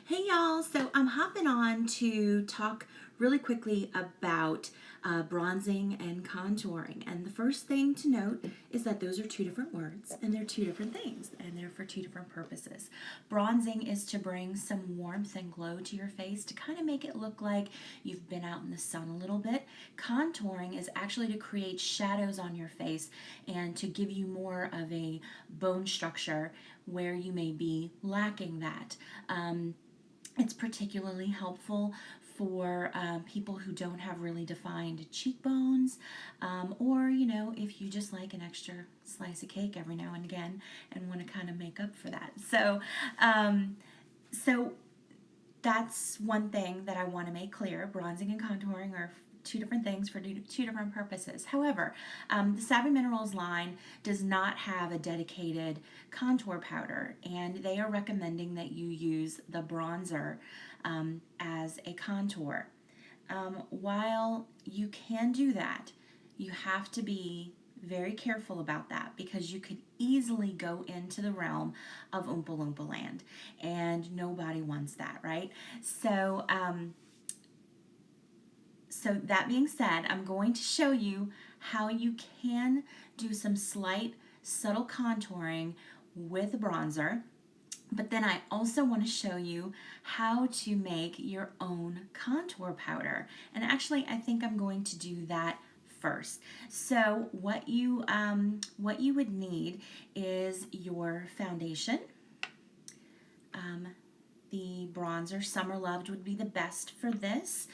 Hey y'all, so I'm hopping on to talk really quickly about bronzing and contouring. And the first thing to note is that those are two different words and they're two different things and they're for two different purposes. Bronzing is to bring some warmth and glow to your face to kind of make it look like you've been out in the sun a little bit. Contouring is actually to create shadows on your face and to give you more of a bone structure where you may be lacking that. It's particularly helpful for people who don't have really defined cheekbones, or if you just like an extra slice of cake every now and again and want to kind of make up for that. So that's one thing that I want to make clear. Bronzing and contouring are two different things for two different purposes. However, the Savvy Minerals line does not have a dedicated contour powder, and they are recommending that you use the bronzer as a contour. While you can do that, you have to be very careful about that because you could easily go into the realm of Oompa Loompa land, and nobody wants that, right? So that being said, I'm going to show you how you can do some slight subtle contouring with a bronzer. But then I also want to show you how to make your own contour powder. And actually, I think I'm going to do that first. So what you would need is your foundation. The bronzer, Summer Loved, would be the best for this.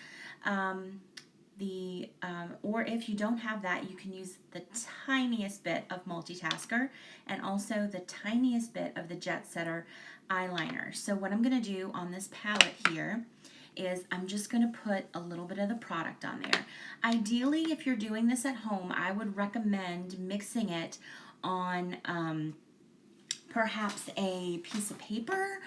Or if you don't have that, you can use the tiniest bit of Multitasker and also the tiniest bit of the Jet Setter eyeliner. So what I'm going to do on this palette here is I'm just going to put a little bit of the product on there. Ideally, if you're doing this at home, I would recommend mixing it on perhaps a piece of paper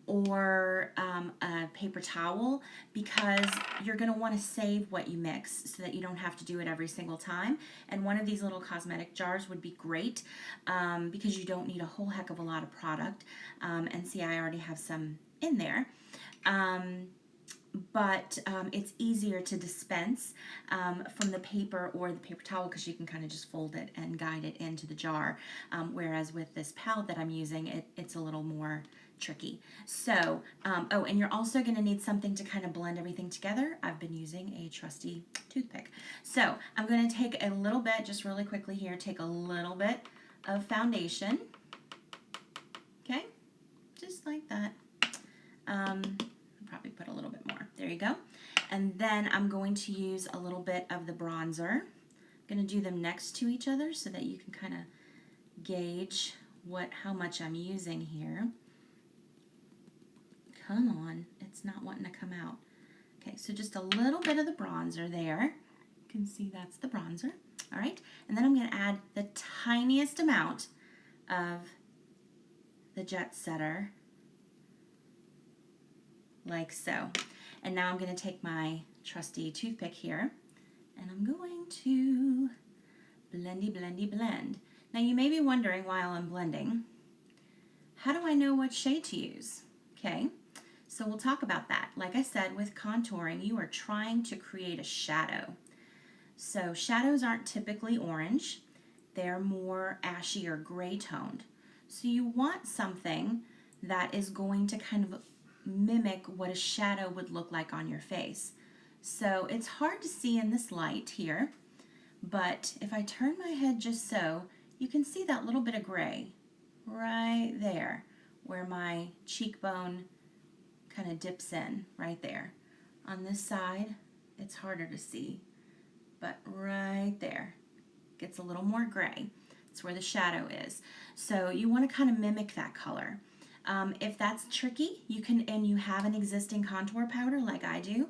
or a paper towel, because you're going to want to save what you mix so that you don't have to do it every single time. And one of these little cosmetic jars would be great because you don't need a whole heck of a lot of product. And see, I already have some in there. But it's easier to dispense from the paper or the paper towel because you can kind of just fold it and guide it into the jar. Whereas with this palette that I'm using, it's a little more tricky. So, oh, and you're also going to need something to kind of blend everything together. I've been using a trusty toothpick. So I'm going to take a little bit, just really quickly here, take a little bit of foundation. Okay, just like that. Probably put a little bit more. There you go. And then I'm going to use a little bit of the bronzer. I'm going to do them next to each other so that you can kind of gauge how much I'm using here. Come on, it's not wanting to come out. Okay, so just a little bit of the bronzer there. You can see that's the bronzer. All right, and then I'm going to add the tiniest amount of the Jet Setter, like so. And now I'm going to take my trusty toothpick here and I'm going to blendy, blendy, blend. Now you may be wondering while I'm blending, how do I know what shade to use? Okay, so we'll talk about that. Like I said, with contouring, you are trying to create a shadow. So shadows aren't typically orange. They're more ashy or gray toned. So you want something that is going to kind of mimic what a shadow would look like on your face. So it's hard to see in this light here, but if I turn my head just so, you can see that little bit of gray right there where my cheekbone kind of dips in right there. On this side, it's harder to see, but right there gets a little more gray. It's where the shadow is. So you want to kind of mimic that color. If that's tricky, and you have an existing contour powder like I do,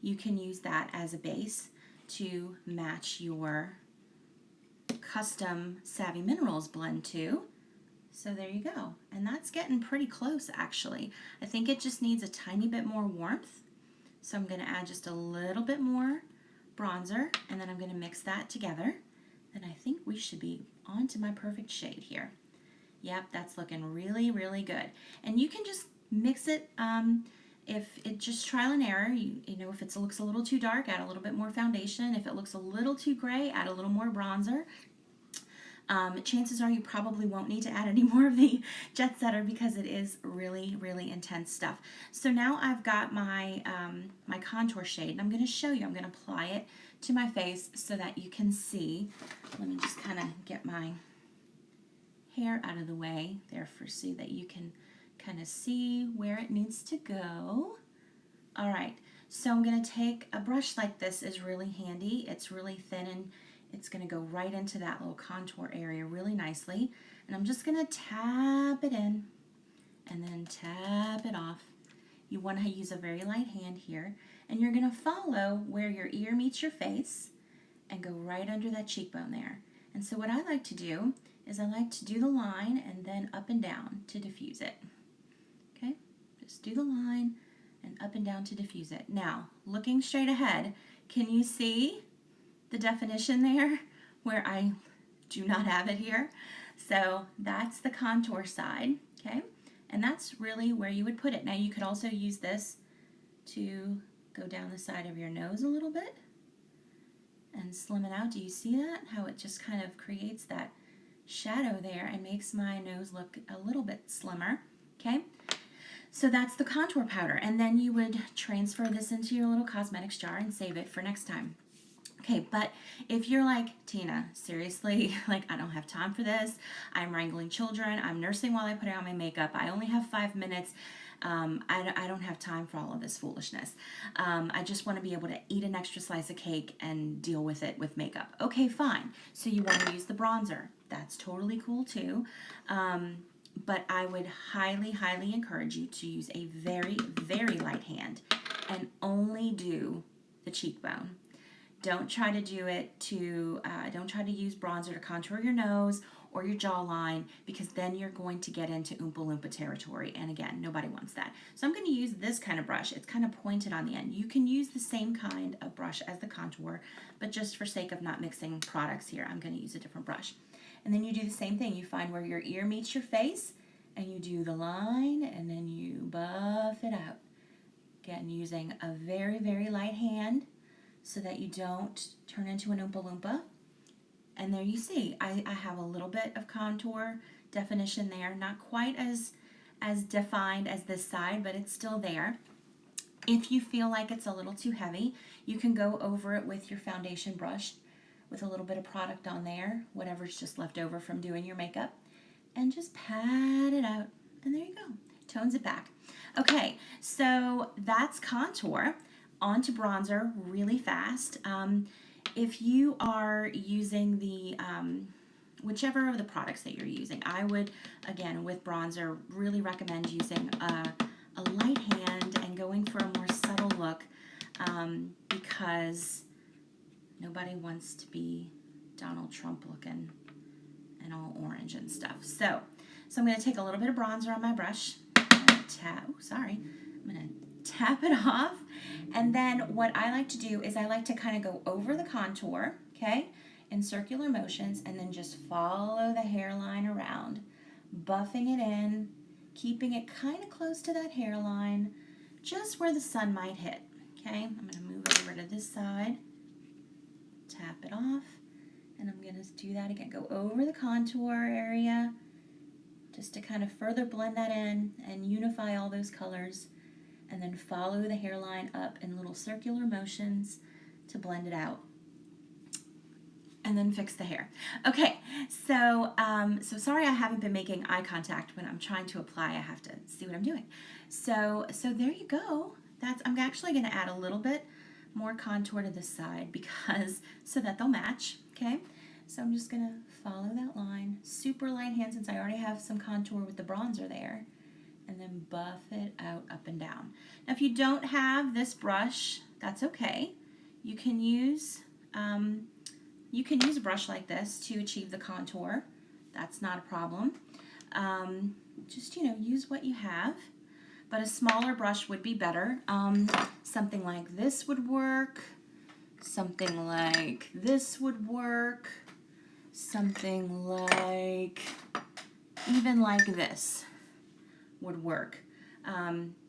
you can use that as a base to match your custom Savvy Minerals blend to. So there you go. And that's getting pretty close actually. I think it just needs a tiny bit more warmth. So I'm going to add just a little bit more bronzer and then I'm going to mix that together. And I think we should be on to my perfect shade here. Yep, that's looking really, really good. And you can just mix it. If it just trial and error, you know, if it looks a little too dark, add a little bit more foundation. If it looks a little too gray, add a little more bronzer. Chances are you probably won't need to add any more of the Jet Setter because it is really, really intense stuff. So now I've got my, my contour shade, and I'm going to show you. I'm going to apply it to my face so that you can see. Let me just kind of get my hair out of the way there so that you can kind of see where it needs to go. All right, so I'm going to take a brush like this. Is really handy. It's really thin and it's going to go right into that little contour area really nicely. And I'm just going to tap it in and then tap it off. You want to use a very light hand here. And you're going to follow where your ear meets your face and go right under that cheekbone there. And so what I like to do is I like to do the line and then up and down to diffuse it. Okay, just do the line and up and down to diffuse it. Now, looking straight ahead, can you see the definition there where I do not have it here? So that's the contour side, okay? And that's really where you would put it. Now you could also use this to go down the side of your nose a little bit and slim it out. Do you see that? How it just kind of creates that shadow there and makes my nose look a little bit slimmer, okay? So that's the contour powder. And then you would transfer this into your little cosmetics jar and save it for next time. Okay, but if you're like, Tina, seriously, like I don't have time for this. I'm wrangling children. I'm nursing while I put on my makeup. I only have 5 minutes. I don't have time for all of this foolishness. I just want to be able to eat an extra slice of cake and deal with it with makeup. Okay, fine. So you want to use the bronzer. That's totally cool too. But I would highly, highly encourage you to use a very, very light hand and only do the cheekbone. Don't try to do it to, don't try to use bronzer to contour your nose or your jawline, because then you're going to get into Oompa Loompa territory. And again, nobody wants that. So I'm going to use this kind of brush. It's kind of pointed on the end. You can use the same kind of brush as the contour, but just for sake of not mixing products here, I'm going to use a different brush. And then you do the same thing. You find where your ear meets your face, and you do the line, and then you buff it out. Again, using a very, very light hand, so that you don't turn into an Oompa Loompa. And there you see, I have a little bit of contour definition there, not quite as defined as this side, but it's still there. If you feel like it's a little too heavy, you can go over it with your foundation brush with a little bit of product on there, whatever's just left over from doing your makeup, and just pat it out. And there you go, tones it back. Okay, so that's contour. On to bronzer really fast. If you are using the, whichever of the products that you're using, I would, again, with bronzer, really recommend using a light hand and going for a more subtle look, because nobody wants to be Donald Trump looking and all orange and stuff. So I'm going to take a little bit of bronzer on my brush. I'm going to tap it off. And then what I like to do is I like to kind of go over the contour, okay, in circular motions, and then just follow the hairline around, buffing it in, keeping it kind of close to that hairline, just where the sun might hit, okay? I'm going to move over to this side, tap it off, and I'm going to do that again. Go over the contour area just to kind of further blend that in and unify all those colors. And then follow the hairline up in little circular motions to blend it out. And then fix the hair. Okay, so sorry I haven't been making eye contact when I'm trying to apply. I have to see what I'm doing. So there you go. I'm actually going to add a little bit more contour to this side so that they'll match. Okay, so I'm just going to follow that line. Super light hand since I already have some contour with the bronzer there. And then buff it out up and down. Now, if you don't have this brush, that's okay. You can use a brush like this to achieve the contour. That's not a problem. Just use what you have. But a smaller brush would be better. Something like this would work. Something like this would work. Something like even like this would work.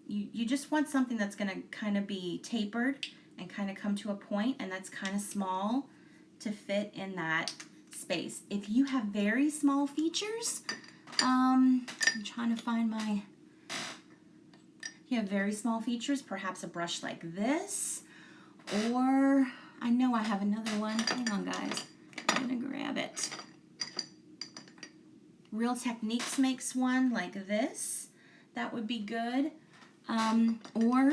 You just want something that's going to kind of be tapered and kind of come to a point, and that's kind of small to fit in that space. If you have very small features, I'm trying to find my, you have very small features, perhaps a brush like this, or I know I have another one. Hang on, guys. I'm going to grab it. Real Techniques makes one like this. That would be good. Or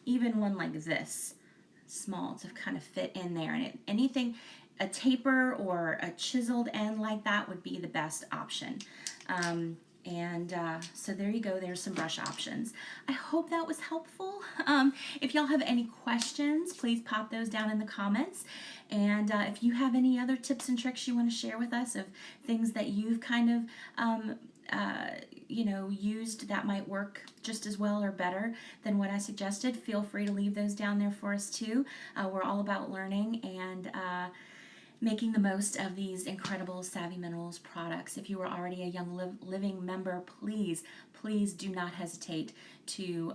even one like this, small, to kind of fit in there. And anything, a taper or a chiseled end like that would be the best option. So there you go. There's some brush options. I hope that was helpful. If y'all have any questions, please pop those down in the comments. And if you have any other tips and tricks you want to share with us of things that you've kind of used that might work just as well or better than what I suggested, feel free to leave those down there for us too. We're all about learning and making the most of these incredible Savvy Minerals products. If you are already a Young Living member, please do not hesitate to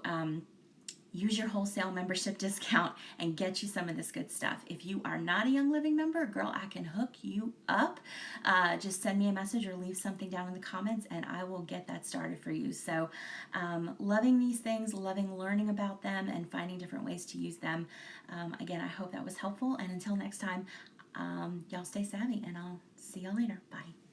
use your wholesale membership discount and get you some of this good stuff. If you are not a Young Living member, girl, I can hook you up. Just send me a message or leave something down in the comments and I will get that started for you. So loving these things, loving learning about them and finding different ways to use them. Again, I hope that was helpful, and until next time, y'all stay savvy, and I'll see y'all later. Bye.